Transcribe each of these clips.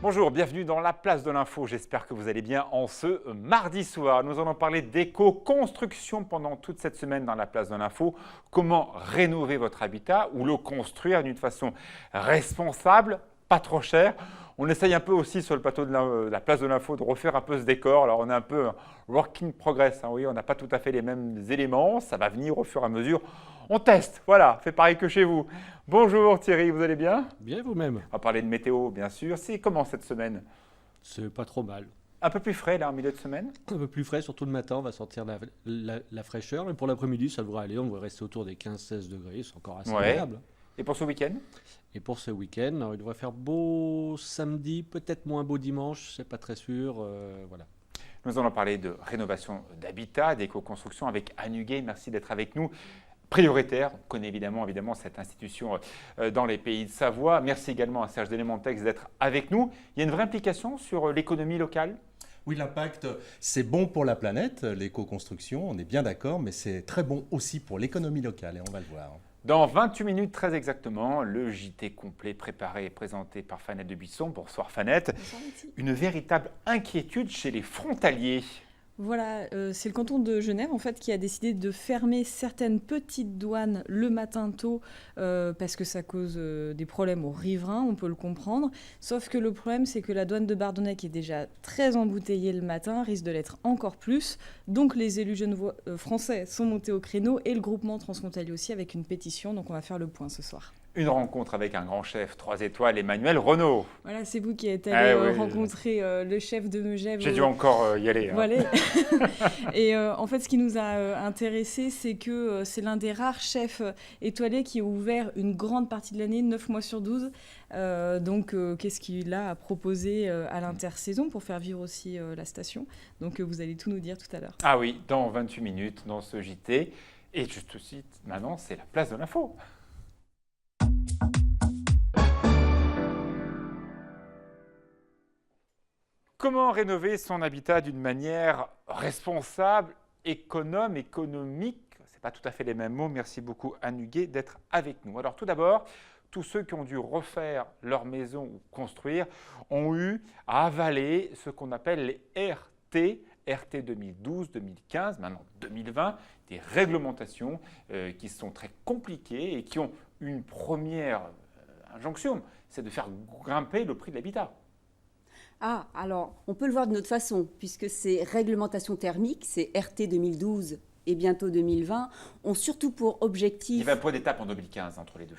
Bonjour, bienvenue dans la place de l'info. J'espère que vous allez bien en ce mardi soir. Nous allons parler d'éco-construction pendant toute cette semaine dans la place de l'info. Comment rénover votre habitat ou le construire d'une façon responsable, pas trop cher. On essaye un peu aussi sur le plateau de la place de l'info de refaire un peu ce décor. Alors on est un peu work in progress. Oui, on n'a pas tout à fait les mêmes éléments. Ça va venir au fur et à mesure. On teste, voilà, fait pareil que chez vous. Bonjour Thierry, vous allez bien? Bien vous-même. On va parler de météo, bien sûr. C'est comment cette semaine? C'est pas trop mal. Un peu plus frais là en milieu de semaine? Un peu plus frais, surtout le matin, on va sentir la fraîcheur. Mais pour l'après-midi, ça devrait aller. On devrait rester autour des 15-16 degrés. C'est encore assez agréable. Et pour ce week-end? Et pour ce week-end, il devrait faire beau samedi, peut-être moins beau dimanche. C'est pas très sûr. Voilà. Nous allons parler de rénovation d'habitat, d'éco-construction avec Anne Huguet. Merci d'être avec nous. Prioritaire, on connaît évidemment cette institution dans les pays de Savoie. Merci également à Serge Delémentex d'être avec nous. Il y a une vraie implication sur l'économie locale? Oui, l'impact, c'est bon pour la planète, l'éco-construction, on est bien d'accord, mais c'est très bon aussi pour l'économie locale, et on va le voir. Dans 28 minutes, très exactement, le JT complet préparé et présenté par Fanette de Buisson. Bonsoir Fanette. Bonsoir, une véritable inquiétude chez les frontaliers. Voilà, c'est le canton de Genève en fait qui a décidé de fermer certaines petites douanes le matin tôt parce que ça cause des problèmes aux riverains, on peut le comprendre. Sauf que le problème, c'est que la douane de Bardonnay, qui est déjà très embouteillée le matin, risque de l'être encore plus. Donc les élus genevois, français sont montés au créneau et le groupement transfrontalier aussi avec une pétition. Donc on va faire le point ce soir. Une rencontre avec un grand chef 3 étoiles, Emmanuel Renaud. Voilà, c'est vous qui êtes allé rencontrer le chef de Megève. J'ai dû encore y aller. Voilà. Et en fait, ce qui nous a intéressés, c'est que c'est l'un des rares chefs étoilés qui a ouvert une grande partie de l'année, 9 mois sur 12. Donc, qu'est-ce qu'il a à proposer à l'intersaison pour faire vivre aussi la station? Donc, vous allez tout nous dire tout à l'heure. Ah oui, dans 28 minutes, dans ce JT. Et je te cite, maintenant, c'est la place de l'info. Comment rénover son habitat d'une manière responsable, économe, économique? Ce n'est pas tout à fait les mêmes mots. Merci beaucoup Anne Huguet d'être avec nous. Alors tout d'abord, tous ceux qui ont dû refaire leur maison ou construire ont eu à avaler ce qu'on appelle les RT 2012-2015, maintenant 2020, des réglementations qui sont très compliquées et qui ont une première injonction, c'est de faire grimper le prix de l'habitat. Ah, alors, on peut le voir de notre façon, puisque ces réglementations thermiques, ces RT 2012 et bientôt 2020, ont surtout pour objectif... Il y avait un point d'étape en 2015 entre les deux.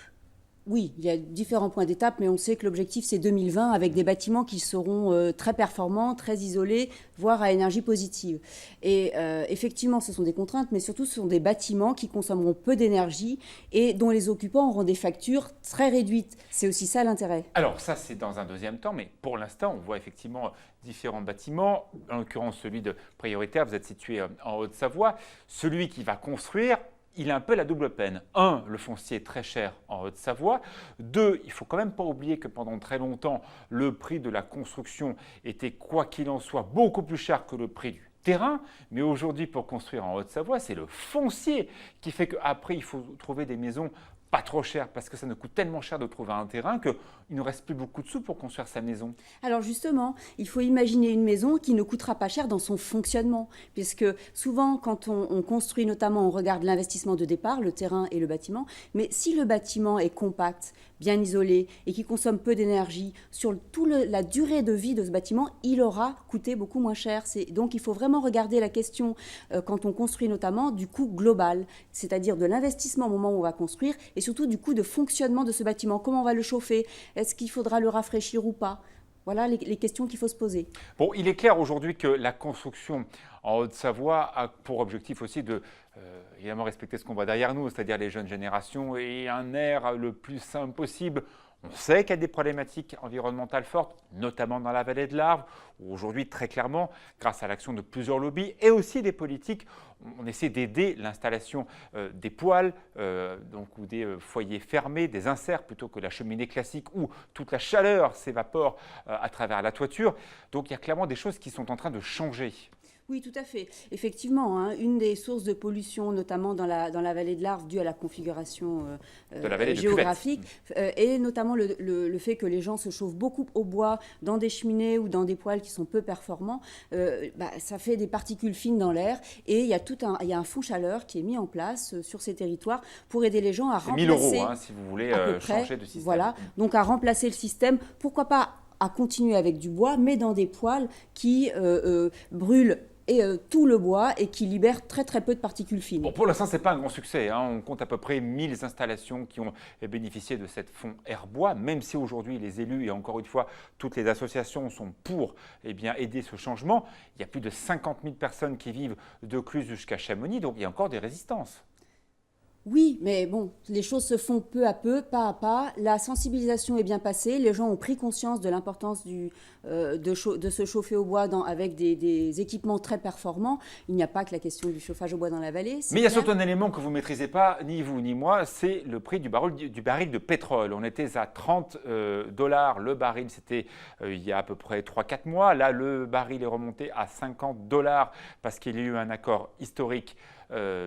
Oui, il y a différents points d'étape, mais on sait que l'objectif, c'est 2020, avec des bâtiments qui seront très performants, très isolés, voire à énergie positive. Et effectivement, ce sont des contraintes, mais surtout, ce sont des bâtiments qui consommeront peu d'énergie et dont les occupants auront des factures très réduites. C'est aussi ça l'intérêt. Alors ça, c'est dans un deuxième temps, mais pour l'instant, on voit effectivement différents bâtiments. En l'occurrence, celui de prioritaire, vous êtes situé en Haute-Savoie. Celui qui va construire, il a un peu la double peine. 1, le foncier est très cher en Haute-Savoie. 2, il ne faut quand même pas oublier que pendant très longtemps, le prix de la construction était, quoi qu'il en soit, beaucoup plus cher que le prix du terrain. Mais aujourd'hui, pour construire en Haute-Savoie, c'est le foncier qui fait qu'après, il faut trouver des maisons pas trop cher parce que ça ne coûte tellement cher de trouver un terrain qu'il ne reste plus beaucoup de sous pour construire sa maison. Alors justement, il faut imaginer une maison qui ne coûtera pas cher dans son fonctionnement, puisque souvent quand on construit notamment, on regarde l'investissement de départ, le terrain et le bâtiment, mais si le bâtiment est compact, bien isolé et qui consomme peu d'énergie, sur toute la durée de vie de ce bâtiment, il aura coûté beaucoup moins cher. Donc il faut vraiment regarder la question, quand on construit notamment, du coût global, c'est-à-dire de l'investissement au moment où on va construire et surtout du coût de fonctionnement de ce bâtiment. Comment on va le chauffer? Est-ce qu'il faudra le rafraîchir ou pas? Voilà les questions qu'il faut se poser. Bon, il est clair aujourd'hui que la construction en Haute-Savoie a pour objectif aussi de évidemment respecter ce qu'on voit derrière nous, c'est-à-dire les jeunes générations et un air le plus simple possible. On sait qu'il y a des problématiques environnementales fortes, notamment dans la vallée de l'Arve, où aujourd'hui, très clairement, grâce à l'action de plusieurs lobbies et aussi des politiques, on essaie d'aider l'installation des poêles ou des foyers fermés, des inserts, plutôt que la cheminée classique où toute la chaleur s'évapore à travers la toiture. Donc il y a clairement des choses qui sont en train de changer. Oui, tout à fait. Effectivement, hein, une des sources de pollution, notamment dans la vallée de l'Arve, due à la configuration De la vallée de géographique, et notamment le fait que les gens se chauffent beaucoup au bois, dans des cheminées ou dans des poêles qui sont peu performants, ça fait des particules fines dans l'air. Et il y a un fonds chaleur qui est mis en place sur ces territoires pour aider les gens à C'est remplacer... 1 000 € si vous voulez à peu près, changer de système. voilà, donc à remplacer le système. Pourquoi pas à continuer avec du bois, mais dans des poêles qui brûlent tout le bois et qui libèrent très très peu de particules fines. Bon, pour l'instant, ce n'est pas un grand succès. On compte à peu près 1000 installations qui ont bénéficié de cette fonds Airbois, même si aujourd'hui les élus et encore une fois toutes les associations sont pour aider ce changement. Il y a plus de 50 000 personnes qui vivent de Cluses jusqu'à Chamonix, donc il y a encore des résistances. Oui, mais bon, les choses se font peu à peu, pas à pas. La sensibilisation est bien passée. Les gens ont pris conscience de l'importance de se chauffer au bois avec des équipements très performants. Il n'y a pas que la question du chauffage au bois dans la vallée. Mais il y a surtout un élément que vous ne maîtrisez pas, ni vous ni moi, c'est le prix du baril de pétrole. On était à 30 $ le baril, c'était il y a à peu près 3-4 mois. Là, le baril est remonté à 50 $ parce qu'il y a eu un accord historique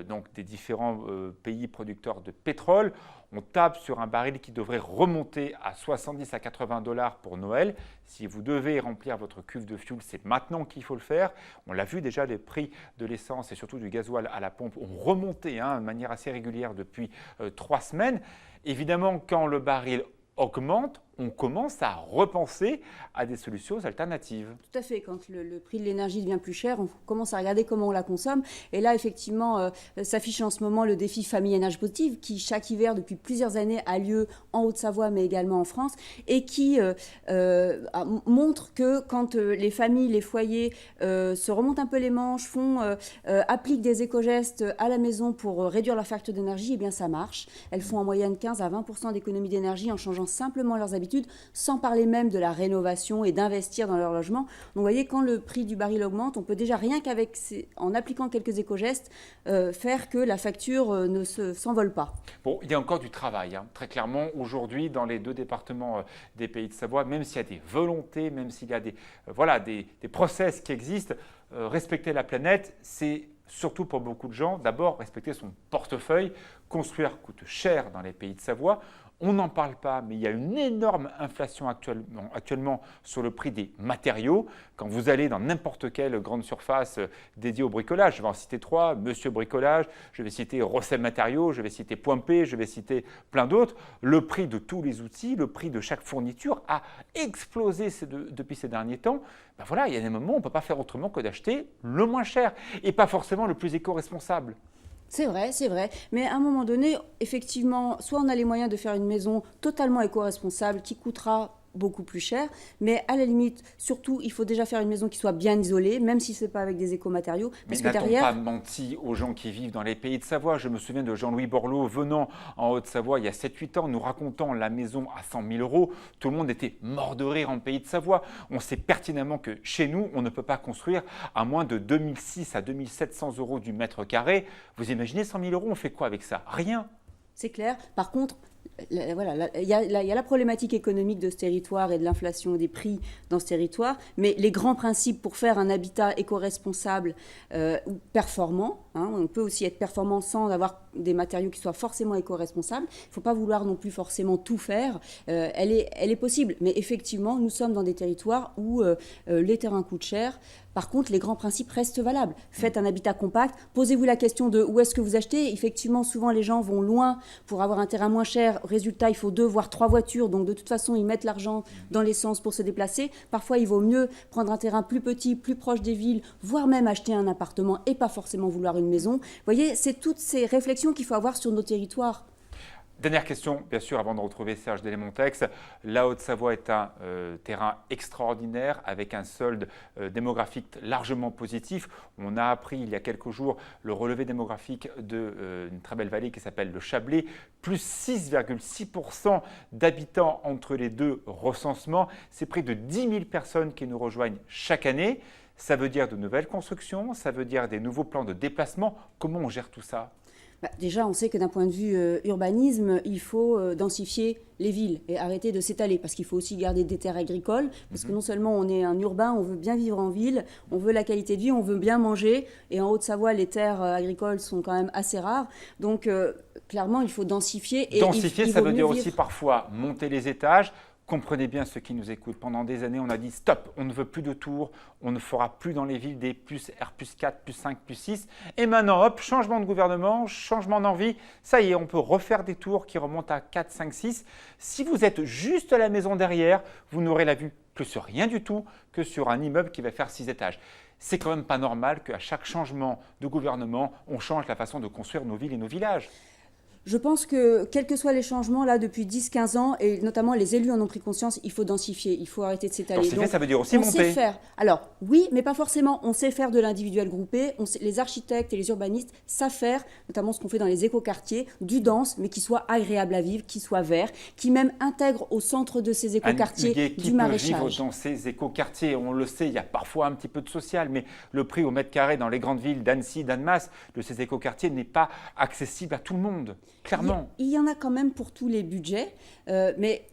donc des différents pays producteurs de pétrole. On tape sur un baril qui devrait remonter à 70 à 80 $ pour Noël. Si vous devez remplir votre cuve de fioul, c'est maintenant qu'il faut le faire. On l'a vu déjà, les prix de l'essence et surtout du gasoil à la pompe ont remonté de manière assez régulière depuis 3 semaines. Évidemment, quand le baril augmente, on commence à repenser à des solutions alternatives. Tout à fait. Quand le prix de l'énergie devient plus cher, on commence à regarder comment on la consomme. Et là, effectivement, s'affiche en ce moment le défi famille énergie positive qui, chaque hiver, depuis plusieurs années, a lieu en Haute-Savoie, mais également en France, et qui montre que quand les familles, les foyers se remontent un peu les manches, appliquent des éco-gestes à la maison pour réduire leur facture d'énergie, eh bien ça marche. Elles font en moyenne 15 à 20% d'économie d'énergie en changeant simplement leurs habitudes, sans parler même de la rénovation et d'investir dans leur logement. Donc vous voyez, quand le prix du baril augmente, on peut déjà rien en appliquant quelques éco-gestes, faire que la facture ne s'envole pas. Bon, il y a encore du travail, très clairement, aujourd'hui, dans les 2 départements des Pays de Savoie, même s'il y a des volontés, même s'il y a des process qui existent, respecter la planète, c'est surtout pour beaucoup de gens, d'abord respecter son portefeuille. Construire coûte cher dans les Pays de Savoie. On n'en parle pas, mais il y a une énorme inflation actuellement sur le prix des matériaux. Quand vous allez dans n'importe quelle grande surface dédiée au bricolage, je vais en citer 3, Monsieur Bricolage, je vais citer Rossel Matériaux, je vais citer Point P, je vais citer plein d'autres. Le prix de tous les outils, le prix de chaque fourniture a explosé depuis ces derniers temps. Il y a des moments où on ne peut pas faire autrement que d'acheter le moins cher et pas forcément le plus éco-responsable. C'est vrai. Mais à un moment donné, effectivement, soit on a les moyens de faire une maison totalement éco-responsable qui coûtera beaucoup plus cher, mais à la limite, surtout, il faut déjà faire une maison qui soit bien isolée, même si ce n'est pas avec des écomatériaux. Mais n'a-t-on pas menti aux gens qui vivent dans les Pays de Savoie? Je me souviens de Jean-Louis Borloo venant en Haute-Savoie il y a 7-8 ans, nous racontant la maison à 100 000 €. Tout le monde était mort de rire en Pays de Savoie. On sait pertinemment que chez nous, on ne peut pas construire à moins de 2600 à 2700 € du mètre carré. Vous imaginez 100 000 €, on fait quoi avec ça? Rien. C'est clair. Par contre, il y a la problématique économique de ce territoire et de l'inflation des prix dans ce territoire, mais les grands principes pour faire un habitat éco-responsable ou performant, on peut aussi être performant sans avoir des matériaux qui soient forcément éco-responsables. Il ne faut pas vouloir non plus forcément tout faire. Elle est possible, mais effectivement, nous sommes dans des territoires où les terrains coûtent cher. Par contre, les grands principes restent valables. Faites un habitat compact. Posez-vous la question de où est-ce que vous achetez. Effectivement, souvent, les gens vont loin pour avoir un terrain moins cher. Résultat, il faut 2 voire 3 voitures. Donc, de toute façon, ils mettent l'argent dans l'essence pour se déplacer. Parfois, il vaut mieux prendre un terrain plus petit, plus proche des villes, voire même acheter un appartement et pas forcément vouloir une maison. Vous voyez, c'est toutes ces réflexions qu'il faut avoir sur nos territoires. Dernière question, bien sûr, avant de retrouver Serge Delémontex. La Haute-Savoie est un terrain extraordinaire avec un solde démographique largement positif. On a appris il y a quelques jours le relevé démographique d'une très belle vallée qui s'appelle le Chablais, plus 6,6% d'habitants entre les 2 recensements. C'est près de 10 000 personnes qui nous rejoignent chaque année. Ça veut dire de nouvelles constructions, ça veut dire des nouveaux plans de déplacement. Comment on gère tout ça ? Déjà, on sait que d'un point de vue urbanisme, il faut densifier les villes et arrêter de s'étaler, parce qu'il faut aussi garder des terres agricoles, parce que non seulement on est un urbain, on veut bien vivre en ville, on veut la qualité de vie, on veut bien manger, et en Haute-Savoie, les terres agricoles sont quand même assez rares, donc clairement, il faut densifier. Et densifier, ça veut dire vivre. aussi parfois monter les étages. Comprenez bien ceux qui nous écoutent. Pendant des années, on a dit stop, on ne veut plus de tours, on ne fera plus dans les villes des plus R+, 4, plus 5, plus 6. Et maintenant, hop, changement de gouvernement, changement d'envie. Ça y est, on peut refaire des tours qui remontent à 4, 5, 6. Si vous êtes juste à la maison derrière, vous n'aurez la vue que sur rien du tout que sur un immeuble qui va faire 6 étages. C'est quand même pas normal qu'à chaque changement de gouvernement, on change la façon de construire nos villes et nos villages. Je pense que, quels que soient les changements, là, depuis 10-15 ans, et notamment les élus en ont pris conscience, il faut densifier, il faut arrêter de s'étaler. Densifier, ça veut dire aussi on monter. sait faire. Alors, oui, mais pas forcément. On sait faire de l'individuel groupé. Les architectes et les urbanistes savent faire, notamment ce qu'on fait dans les écoquartiers, du dense, mais qui soit agréable à vivre, qui soit vert, qui même intègre au centre de ces écoquartiers du maraîchage. Qui peut vivre dans ces écoquartiers? On le sait, il y a parfois un petit peu de social, mais le prix au mètre carré dans les grandes villes d'Annecy, d'Annemasse, de ces écoquartiers n'est pas accessible à tout le monde, clairement. Il y en a quand même pour tous les budgets, mais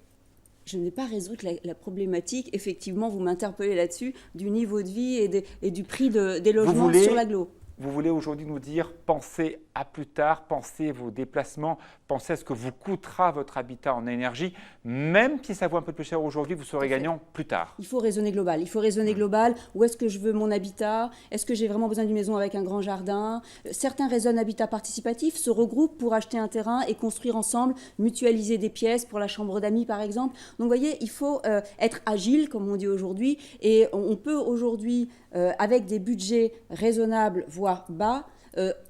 je n'ai pas résolu la problématique, effectivement, vous m'interpellez là-dessus, du niveau de vie et du prix des logements sur l'agglo. Vous voulez aujourd'hui nous dire, pensez à plus tard, pensez vos déplacements, pensez à ce que vous coûtera votre habitat en énergie, même si ça vaut un peu plus cher aujourd'hui, vous serez gagnant plus tard. Il faut raisonner global. Il faut raisonner global. Où est-ce que je veux mon habitat? Est-ce que j'ai vraiment besoin d'une maison avec un grand jardin? Certains raisonnent habitat participatif, se regroupent pour acheter un terrain et construire ensemble, mutualiser des pièces pour la chambre d'amis par exemple. Donc vous voyez, il faut être agile, comme on dit aujourd'hui, et on peut aujourd'hui, avec des budgets raisonnables, voire bas,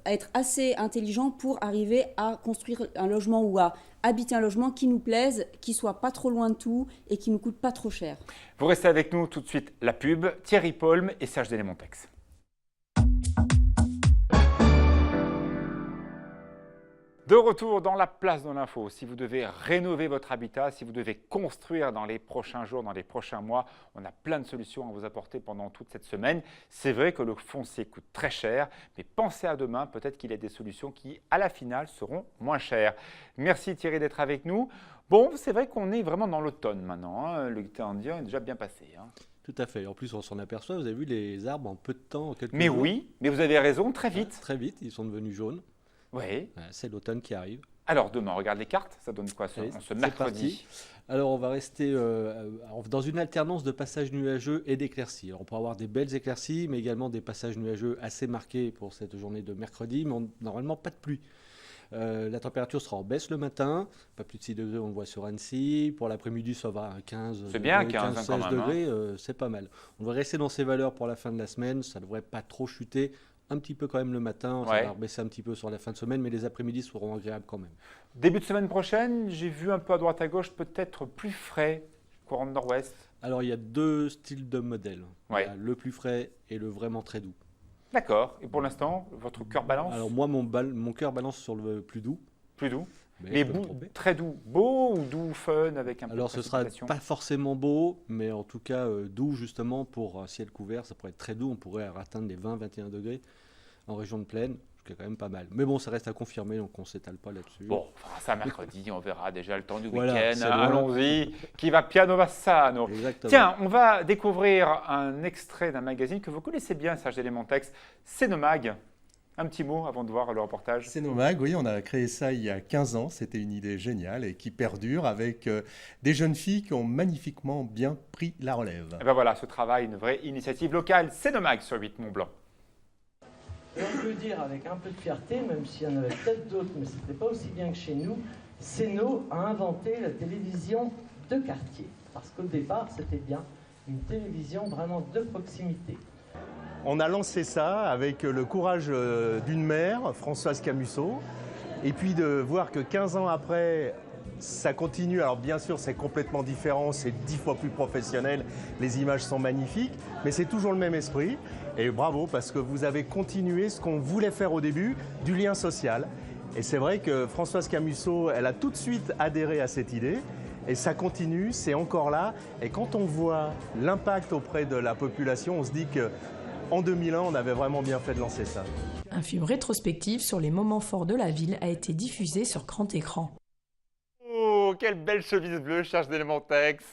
être assez intelligent pour arriver à construire un logement ou à habiter un logement qui nous plaise, qui soit pas trop loin de tout et qui nous coûte pas trop cher. Vous restez avec nous tout de suite, la pub, Thierry Paulme et Serge Delémontex. De retour dans la place de l'info. Si vous devez rénover votre habitat, si vous devez construire dans les prochains jours, dans les prochains mois, on a plein de solutions à vous apporter pendant toute cette semaine. C'est vrai que le foncier coûte très cher, mais pensez à demain, peut-être qu'il y a des solutions qui, à la finale, seront moins chères. Merci Thierry d'être avec nous. Bon, c'est vrai qu'on est vraiment dans l'automne maintenant, hein. L'été indien est déjà bien passé, hein. Tout à fait. En plus, on s'en aperçoit, vous avez vu les arbres en peu de temps, en quelques Mais jours. oui, mais vous avez raison, très vite. Très vite, ils sont devenus jaunes. Oui. C'est l'automne qui arrive. Alors demain, on regarde les cartes, ça donne quoi Allez, ce mercredi? Alors on va rester dans une alternance de passages nuageux et d'éclaircies. Alors on peut avoir des belles éclaircies, mais également des passages nuageux assez marqués pour cette journée de mercredi, mais normalement pas de pluie. La température sera en baisse le matin, pas plus de 6 degrés, on le voit sur Annecy. Pour l'après-midi, ça va à 15 C'est bien, 15 16 quand même, degrés, c'est pas mal. On va rester dans ces valeurs pour la fin de la semaine, ça ne devrait pas trop chuter. Un petit peu quand même le matin, ça va baisser un petit peu sur la fin de semaine, mais les après-midi seront agréables quand même. Début de semaine prochaine, j'ai vu un peu à droite à gauche, peut-être plus frais, courant de nord-ouest. Alors il y a deux styles de modèles. Ouais. Il y a le plus frais et le vraiment très doux. D'accord. Et pour l'instant, votre cœur balance? Alors moi, mon cœur balance sur le plus doux. Plus doux. Mais Les je peux me bouts, tromper. très doux. Beau ou doux, fun, avec un peu Alors de ce sera précipitation? pas forcément beau, mais en tout cas doux justement pour un ciel couvert. Ça pourrait être très doux, on pourrait atteindre les 20-21 degrés en région de plaine, ce qui est quand même pas mal. Mais bon, ça reste à confirmer, donc on ne s'étale pas là-dessus. Bon, on fera ça mercredi, on verra déjà le temps du Voilà, week-end. c'est loin. Allons-y, qui va piano va sano. Exactement. Tiens, on va découvrir un extrait d'un magazine que vous connaissez bien, Serge Delémontex, c'est Nomag. Un petit mot avant de voir le reportage. C'est Nomag, oui, on a créé ça il y a 15 ans. C'était une idée géniale et qui perdure avec des jeunes filles qui ont magnifiquement bien pris la relève. Et ben voilà, ce travail, une vraie initiative locale, c'est Nomag sur 8 Mont-Blanc. Et on peut dire avec un peu de fierté, même s'il y en avait peut-être d'autres, mais ce n'était pas aussi bien que chez nous, Céno a inventé la télévision de quartier. Parce qu'au départ, c'était bien une télévision vraiment de proximité. On a lancé ça avec le courage d'une mère, Françoise Camusot, et puis de voir que 15 ans après, ça continue. Alors bien sûr, c'est complètement différent, c'est 10 fois plus professionnel, les images sont magnifiques, mais c'est toujours le même esprit. Et bravo, parce que vous avez continué ce qu'on voulait faire au début, du lien social. Et c'est vrai que Françoise Camusot, elle a tout de suite adhéré à cette idée. Et ça continue, c'est encore là. Et quand on voit l'impact auprès de la population, on se dit que en 2001, on avait vraiment bien fait de lancer ça. Un film rétrospectif sur les moments forts de la ville a été diffusé sur grand écran. Oh, quelle belle chemise bleue, charge d'Elementex.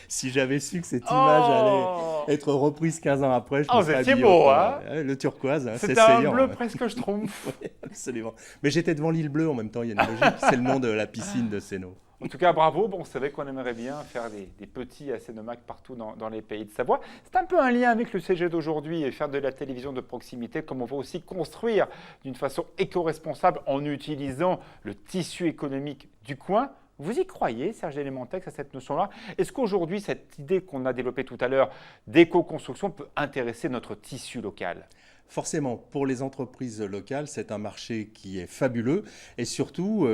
Si j'avais su que cette image allait être reprise 15 ans après, je me serais c'est habillé beau, autrement. hein. Le turquoise, hein, c'est C'est un saillant. bleu presque schtroumpf. Oui, absolument. Mais j'étais devant l'île Bleue en même temps, il y a une logique. C'est le nom de la piscine de Sénaux. En tout cas, bravo. Bon, c'est vrai qu'on aimerait bien faire des petits Cénomac partout dans les pays de Savoie. C'est un peu un lien avec le CG d'aujourd'hui et faire de la télévision de proximité, comme on va aussi construire d'une façon éco-responsable en utilisant le tissu économique du coin. Vous y croyez, Serge Elementex, à cette notion-là? Est-ce qu'aujourd'hui, cette idée qu'on a développée tout à l'heure d'éco-construction peut intéresser notre tissu local? Forcément, pour les entreprises locales, c'est un marché qui est fabuleux et surtout,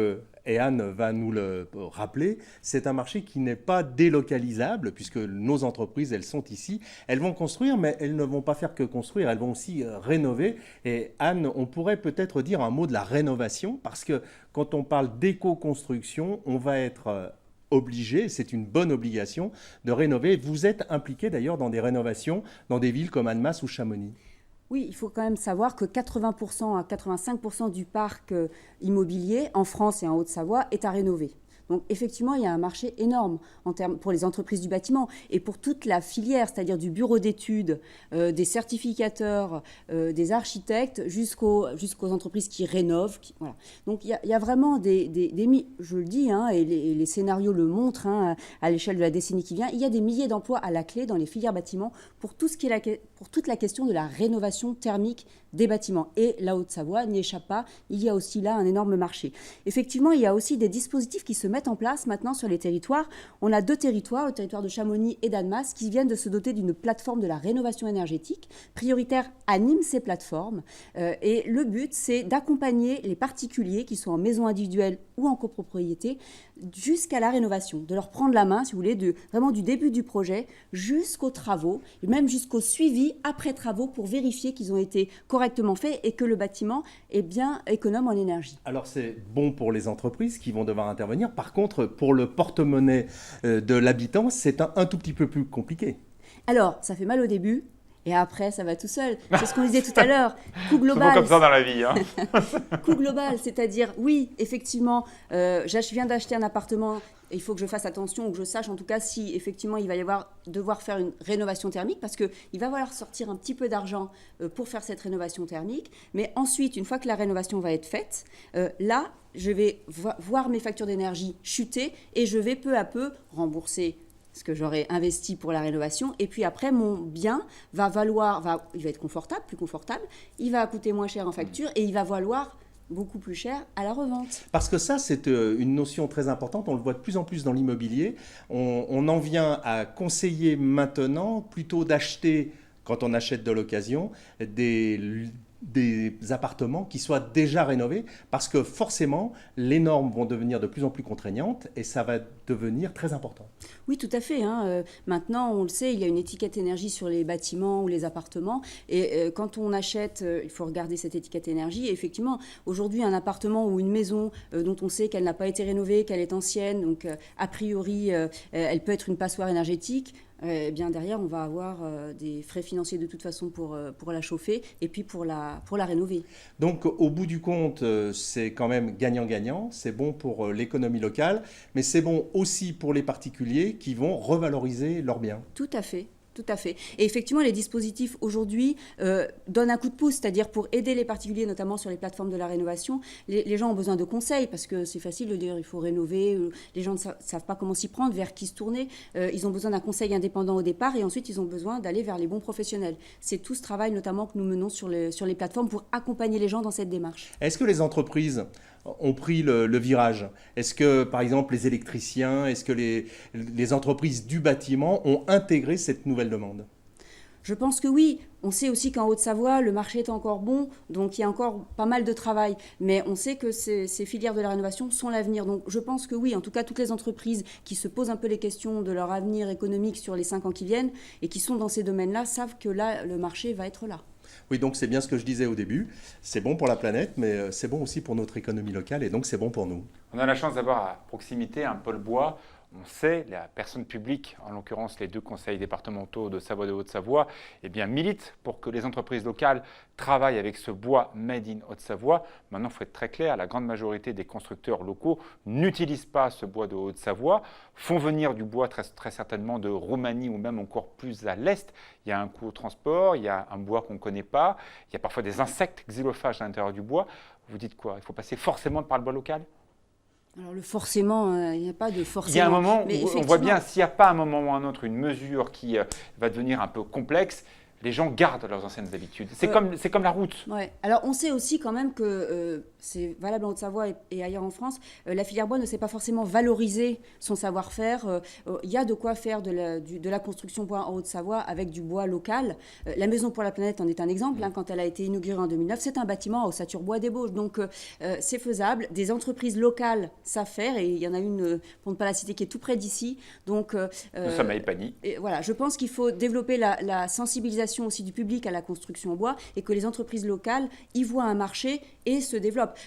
et Anne va nous le rappeler, c'est un marché qui n'est pas délocalisable puisque nos entreprises, elles sont ici. Elles vont construire, mais elles ne vont pas faire que construire, elles vont aussi rénover. Et Anne, on pourrait peut-être dire un mot de la rénovation parce que quand on parle d'éco-construction, on va être obligé, c'est une bonne obligation de rénover. Vous êtes impliqué d'ailleurs dans des rénovations dans des villes comme Annemasse ou Chamonix. Oui, il faut quand même savoir que 80% à 85% du parc immobilier en France et en Haute-Savoie est à rénover. Donc effectivement, il y a un marché énorme pour les entreprises du bâtiment et pour toute la filière, c'est-à-dire du bureau d'études, des certificateurs, des architectes, jusqu'aux entreprises qui rénovent. Voilà. Donc il y a vraiment je le dis, hein, et les scénarios le montrent, hein, à l'échelle de la décennie qui vient, il y a des milliers d'emplois à la clé dans les filières bâtiments pour toute la question de la rénovation thermique des bâtiments. Et la Haute-Savoie n'y échappe pas, il y a aussi là un énorme marché. Effectivement, il y a aussi des dispositifs qui se mettent en place maintenant sur les territoires. On a 2 territoires, le territoire de Chamonix et d'Annemasse, qui viennent de se doter d'une plateforme de la rénovation énergétique. Prioritaire anime ces plateformes. Et le but, c'est d'accompagner les particuliers qui sont en maison individuelle ou en copropriété jusqu'à la rénovation, de leur prendre la main, si vous voulez, vraiment du début du projet jusqu'aux travaux, et même jusqu'au suivi après travaux pour vérifier qu'ils ont été correctement faits et que le bâtiment est bien économe en énergie. Alors c'est bon pour les entreprises qui vont devoir intervenir. Par contre, pour le porte-monnaie de l'habitant, c'est un tout petit peu plus compliqué. Alors, ça fait mal au début. Et après, ça va tout seul. C'est ce qu'on disait tout à l'heure. Coût global. C'est comme ça dans la vie. Hein. Coût global, c'est-à-dire, oui, effectivement, je viens d'acheter un appartement, il faut que je fasse attention ou que je sache en tout cas si effectivement il va devoir faire une rénovation thermique parce qu'il va falloir sortir un petit peu d'argent pour faire cette rénovation thermique. Mais ensuite, une fois que la rénovation va être faite, là, je vais voir mes factures d'énergie chuter et je vais peu à peu rembourser ce que j'aurais investi pour la rénovation. Et puis après, mon bien il va être confortable, plus confortable, il va coûter moins cher en facture et il va valoir beaucoup plus cher à la revente. Parce que ça, c'est une notion très importante. On le voit de plus en plus dans l'immobilier. On en vient à conseiller maintenant, plutôt d'acheter, quand on achète de l'occasion, des appartements qui soient déjà rénovés parce que forcément, les normes vont devenir de plus en plus contraignantes et ça va devenir très important. Oui, tout à fait. Hein. Maintenant, on le sait, il y a une étiquette énergie sur les bâtiments ou les appartements. Et quand on achète, il faut regarder cette étiquette énergie. Et effectivement, aujourd'hui, un appartement ou une maison dont on sait qu'elle n'a pas été rénovée, qu'elle est ancienne, donc a priori, elle peut être une passoire énergétique. Eh bien derrière, on va avoir des frais financiers de toute façon pour la chauffer et puis pour la rénover. Donc au bout du compte, c'est quand même gagnant-gagnant. C'est bon pour l'économie locale, mais c'est bon aussi pour les particuliers qui vont revaloriser leurs biens. Tout à fait. Tout à fait. Et effectivement, les dispositifs aujourd'hui donnent un coup de pouce, c'est-à-dire pour aider les particuliers, notamment sur les plateformes de la rénovation. Les gens ont besoin de conseils parce que c'est facile de dire il faut rénover. Les gens ne savent pas comment s'y prendre, vers qui se tourner. Ils ont besoin d'un conseil indépendant au départ et ensuite ils ont besoin d'aller vers les bons professionnels. C'est tout ce travail notamment que nous menons sur les plateformes pour accompagner les gens dans cette démarche. Est-ce que les entreprises ont pris le virage? Est-ce que, par exemple, les électriciens, est-ce que les entreprises du bâtiment ont intégré cette nouvelle demande? Je pense que oui. On sait aussi qu'en Haute-Savoie, le marché est encore bon, donc il y a encore pas mal de travail. Mais on sait que ces filières de la rénovation sont l'avenir. Donc je pense que oui, en tout cas, toutes les entreprises qui se posent un peu les questions de leur avenir économique sur les 5 ans qui viennent et qui sont dans ces domaines-là savent que là, le marché va être là. Oui, donc c'est bien ce que je disais au début. C'est bon pour la planète, mais c'est bon aussi pour notre économie locale et donc c'est bon pour nous. On a la chance d'avoir à proximité un pôle bois. On sait, la personne publique, en l'occurrence les 2 conseils départementaux de Savoie de Haute-Savoie, eh bien, milite pour que les entreprises locales travaillent avec ce bois made in Haute-Savoie. Maintenant, il faut être très clair, la grande majorité des constructeurs locaux n'utilisent pas ce bois de Haute-Savoie, font venir du bois très certainement de Roumanie ou même encore plus à l'est. Il y a un coût au transport, il y a un bois qu'on ne connaît pas, il y a parfois des insectes xylophages à l'intérieur du bois. Vous dites quoi? Il faut passer forcément par le bois local? Alors le forcément, il n'y a pas de forcément. Il y a un moment Mais où on voit bien, s'il n'y a pas un moment ou un autre une mesure qui va devenir un peu complexe, les gens gardent leurs anciennes habitudes. C'est comme la route. Ouais. Alors on sait aussi quand même que c'est valable en Haute-Savoie et ailleurs en France, la filière bois ne sait pas forcément valoriser son savoir-faire. Il y a de quoi faire de la construction bois en Haute-Savoie avec du bois local. La Maison pour la Planète en est un exemple. Quand elle a été inaugurée en 2009, c'est un bâtiment à ossature bois d'ébauche. Donc c'est faisable. Des entreprises locales savent faire, et il y en a une, pour ne pas la citer, qui est tout près d'ici. Donc, nous sommes à Épagny. Et voilà, je pense qu'il faut développer la sensibilisation aussi du public à la construction en bois, et que les entreprises locales y voient un marché et se développent.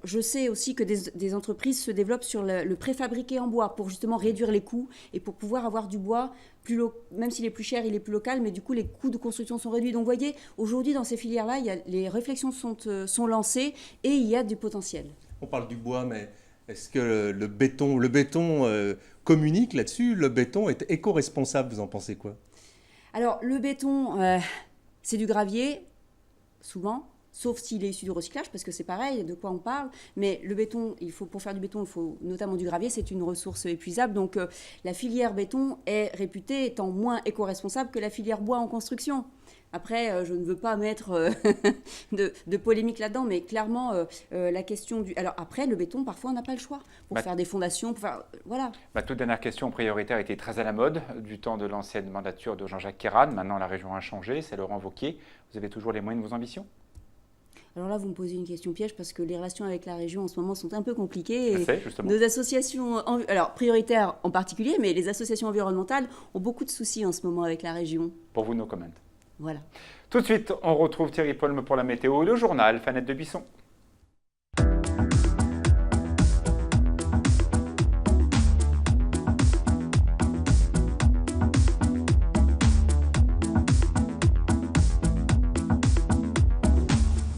Je sais aussi que des entreprises se développent sur le préfabriqué en bois pour justement réduire les coûts et pour pouvoir avoir du bois même s'il est plus cher, il est plus local, mais du coup les coûts de construction sont réduits. Donc vous voyez, aujourd'hui dans ces filières-là, les réflexions sont lancées et il y a du potentiel. On parle du bois, mais est-ce que le béton communique là-dessus? Le béton est éco-responsable, vous en pensez quoi? Alors, le béton, c'est du gravier, souvent, sauf s'il est issu du recyclage, parce que c'est pareil, de quoi on parle. Mais le béton, pour faire du béton, il faut notamment du gravier, c'est une ressource épuisable. Donc, la filière béton est réputée étant moins éco-responsable que la filière bois en construction. Après, je ne veux pas mettre de polémique là-dedans, mais clairement, la question du... Alors après, le béton, parfois, on n'a pas le choix pour faire des fondations, voilà. Ma toute dernière question prioritaire était très à la mode du temps de l'ancienne mandature de Jean-Jacques Queyranne. Maintenant, la région a changé, c'est Laurent Wauquiez. Vous avez toujours les moyens de vos ambitions? Alors là, vous me posez une question piège parce que les relations avec la région en ce moment sont un peu compliquées. Je sais, justement. Nos associations, alors prioritaires en particulier, mais les associations environnementales ont beaucoup de soucis en ce moment avec la région. Pour vous, no comment. Voilà. Tout de suite, on retrouve Thierry Paulme pour la météo, le journal Fanette de Buisson.